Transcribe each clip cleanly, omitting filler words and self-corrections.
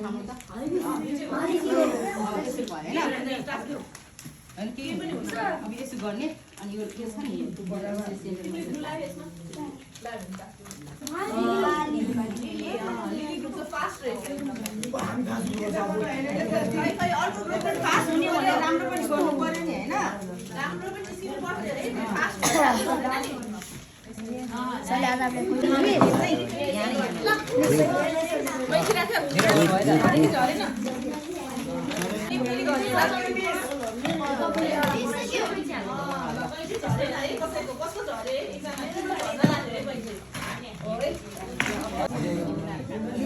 उठाउनु त यसो भयो हैन अनि केही पनि हुन्छ अब यसो गर्ने अनि यो के छ नि राम्रो पनि गर्नु पर्यो नि हैन राम्रो पनि सिक्नु पर्छ धेरै फास्ट चले आज हामीले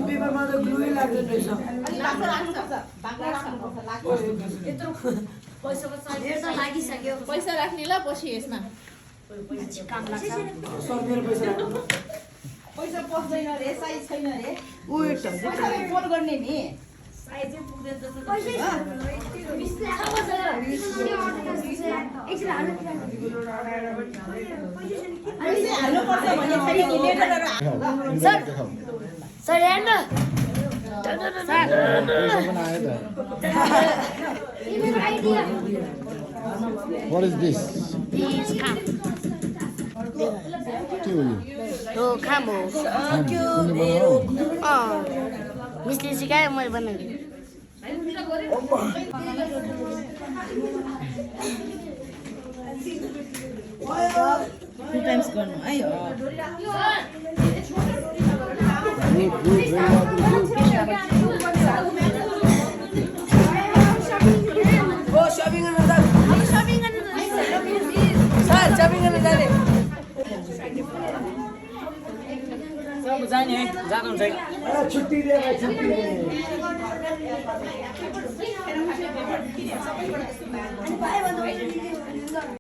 पेपरमा त ग्लुै लाग्दैन रहेछ पैसा राख्ने ल पछि यसमा पैसा पस्दैन रे साइज छैन रे पैसाले फोन गर्ने नि सर हेर्न What is this? हो खाम हो मिसले सिकायो मैले बनाएको टु टाइम्स गर्नु है छुट्टी दिएर छुट्टी